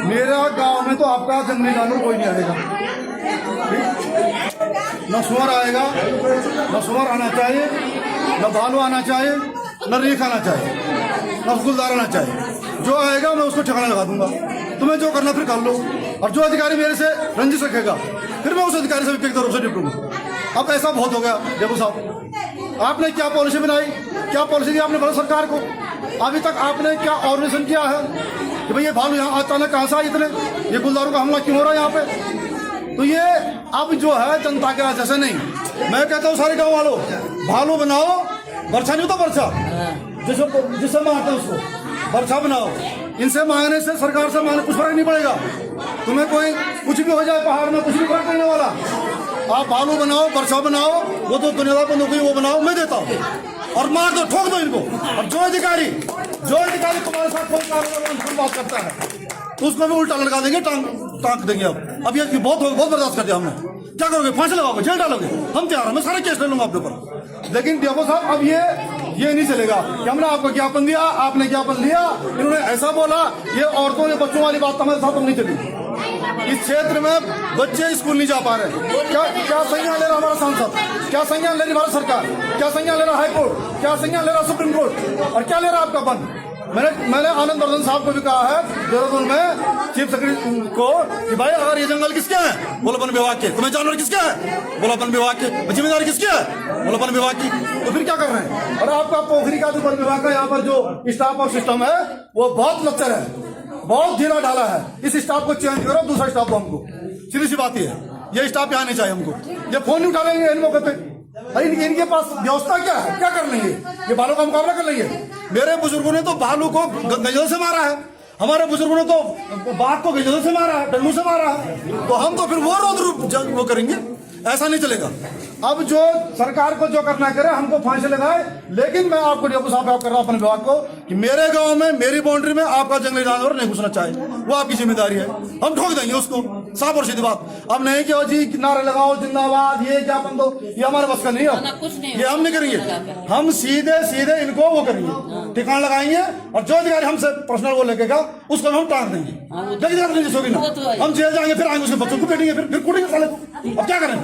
मेरा गांव में तो आपका जंगली जानवर कोई नहीं आएगा, न सुअर आएगा, न सुअर आना चाहिए, न भालू आना चाहिए, न रीख आना चाहिए, न गुलदार आना चाहिए। जो आएगा मैं उसको ठिकाना लगा दूंगा। तुम्हें जो करना फिर कर लो, और जो अधिकारी मेरे से रंजिश रखेगा फिर मैं उस अधिकारी से व्यक्तिगत रूप से निपटूंगा। अब ऐसा बहुत हो गया। देखो साहब, आपने क्या पॉलिसी बनाई, क्या पॉलिसी दी आपने भारत सरकार को? अभी तक आपने क्या ऑर्गेनाइजेशन किया है कि भाई ये भालू यहाँ अचानक कहाँ से आए इतने, ये गुलदारों का हमला क्यों हो रहा है यहाँ पे? तो ये अब जो है जनता के जैसे नहीं। मैं कहता हूँ सारे गाँव वालों, भालू बनाओ, बर्छा नहीं होता बर्छा, जिससे मारते उसको बर्छा बनाओ। इनसे मांगने से, सरकार से मांगने कुछ फर्क नहीं पड़ेगा। तुम्हें कोई कुछ भी हो जाए पहाड़ में, कुछ भी फर्क नहीं वाला। आप भालू बनाओ, बर्छा बनाओ, वो तो दुनिया बंद हो गई, वो बनाओ, मैं देता हूँ, और मार दो, ठोक दो इनको। और जो अधिकारी तुम्हारे साथ कोई बात करता है तो उसको भी उल्टा लटका देंगे, टांग देंगे। अब ये बहुत बर्दाश्त कर दिया हमने। क्या करोगे? फांसी लगाओगे, जेल डालोगे? हम तैयार हैं, मैं सारे केस ले लूंगा आपके ऊपर। लेकिन देखो साहब, अब ये नहीं चलेगा कि हमने आपको ज्ञापन दिया, आपने ज्ञापन लिया, इन्होंने ऐसा बोला, ये औरतों ने बच्चों वाली बात हमारे साथ नहीं चली। इस क्षेत्र में बच्चे स्कूल नहीं जा पा रहे। क्या संज्ञान ले रहा हमारा सांसद, क्या संज्ञान ले रही भारत सरकार, क्या संज्ञान ले रहा हाई कोर्ट, क्या संज्ञान ले रहा सुप्रीम कोर्ट, और क्या ले रहा आपका बंद? मैंने आनंद वर्धन साहब को भी कहा है देहरादून में, चीफ सेक्रेटरी को, कि भाई अगर ये जंगल किसके हैं? बोलो वन विभाग के। तुम्हें जानवर किसके हैं? बोलो वन विभाग के। जिम्मेदारी किसकी है? बोलो वन विभाग की। तो फिर क्या कर रहे हैं? और आपका पोखरी का जो वन विभाग का यहाँ पर जो स्टाफ और सिस्टम है वो बहुत लच्चर है, बहुत ढीला ढाला है। इस स्टाफ को चेंज करो, दूसरा स्टाफ दो हमको। सीधी सी बात है, ये स्टाफ यहाँ नहीं चाहिए हमको। ये फोन नहीं उठाएंगे इन मौके पे। अरे इनके पास व्यवस्था क्या है? क्या कर लेंगे? ये भालू का मुकाबला कर लेंगे? मेरे बुजुर्गों ने तो भालू को गजल से मारा है, हमारे बुजुर्गों ने तो बाघ को गजल से मारा है, डंडू से मारा है। तो हम तो फिर वो रोद रूप वो करेंगे? ऐसा नहीं चलेगा। अब जो सरकार को जो करना करे, हमको फांसी लगाए। लेकिन मैं आपको डीएफओ साहब कर रहा हूं अपने विभाग को कि मेरे गांव में, मेरी बाउंड्री में आपका जंगली जानवर नहीं घुसना चाहिए, वो आपकी जिम्मेदारी है। हम ठोक देंगे उसको, साफ और सीधी बात। अब नहीं कि जी नारे लगाओ जिंदाबाद, ये ज्ञापन दो, ये हमारे बस का नहीं है, ये हम नहीं करेंगे। हम सीधे इनको वो करेंगे, ठिकाना लगाएंगे, और जो अधिकारी हमसे पर्सनल वो लगेगा उसको हम टांग देंगे। हम जेल जाएंगे, फिर आएंगे उसके बच्चों को पेटेंगे, फिर कूटेंगे साले को। अब क्या करें?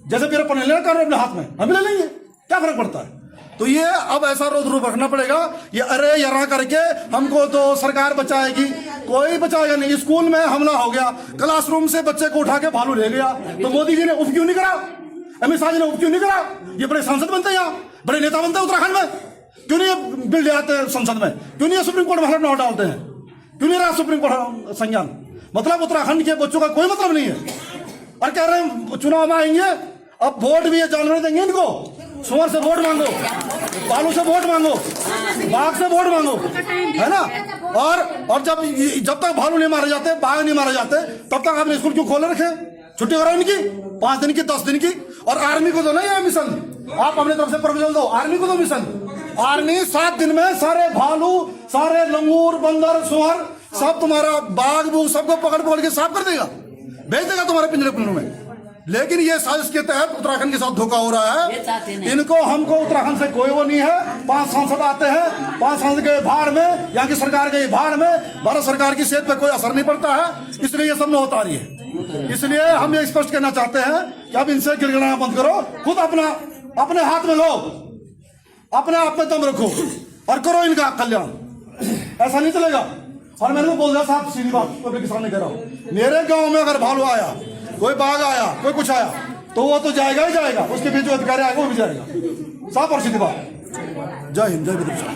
जैसे मेरा पढ़ने लेना कर अपने हाथ में, हम ले लेंगे, क्या फर्क पड़ता है? तो ये अब ऐसा रोज रूप रखना पड़ेगा। ये अरे यरा करके हमको तो सरकार बचाएगी, कोई बचाएगा नहीं। स्कूल में हमला हो गया, क्लासरूम से बच्चे को उठा के भालू ले गया, तो मोदी जी ने उफ क्यों नहीं करा? अमित शाह जी ने उफ क्यों नहीं करा? ये बड़े सांसद बनते हैं, यहाँ बड़े नेता बनते हैं उत्तराखंड में, क्यों नहीं ये बिल ले आते हैं संसद में? क्यों नहीं सुप्रीम कोर्ट में हलफ नामा डालते हैं? क्यों नहीं रहा सुप्रीम कोर्ट संज्ञान? मतलब उत्तराखंड के बच्चों का कोई मतलब नहीं है। और कह रहे हैं चुनाव में आएंगे, अब वोट भी ये जानवर देंगे इनको। सुअर से वोट मांगो, भालू से वोट मांगो, बाघ से वोट मांगो, है ना? और जब तक भालू नहीं मारे जाते, बाघ नहीं मारे जाते, तब तक आपने स्कूल क्यों खोले रखे? छुट्टी कराओ इनकी 5 दिन की, 10 दिन की। और आर्मी को दो ना ये मिशन, आप अपने तरफ से प्रपोजल दो, आर्मी को दो मिशन। आर्मी 7 दिन में सारे भालू, सारे लंगूर, बंदर, सुअर, सब तुम्हारा बाघ बूघ सबको पकड़ के साफ कर देगा, भेज देगा तुम्हारे पिंजरे में। लेकिन ये साजिश के तहत उत्तराखंड के साथ धोखा हो रहा है। इनको हमको उत्तराखंड से कोई वो नहीं है। 5 सांसद आते हैं, 5 सांसद के भाड़ में, यहाँ की सरकार के भाड़ में, भारत सरकार की सेहत पे कोई असर नहीं पड़ता है, इसलिए ये सब न होता रही है। इसलिए हम ये स्पष्ट करना चाहते हैं कि अब इनसे गिड़गिड़ाना बंद करो, खुद अपने हाथ में लो, अपने आप में दम रखो और करो इनका कल्याण। ऐसा नहीं चलेगा। और मैंने तो बोल दिया साहब, सीधी बात पब्लिक के सामने कह रहा हूँ, मेरे गांव में अगर भालू आया, कोई बाघ आया, कोई कुछ आया, तो वो तो जाएगा ही जाएगा, उसके बीच जो अधिकारी आएगा वो भी जाएगा। साफ और सीधी बात। जय हिंद, जय विधान।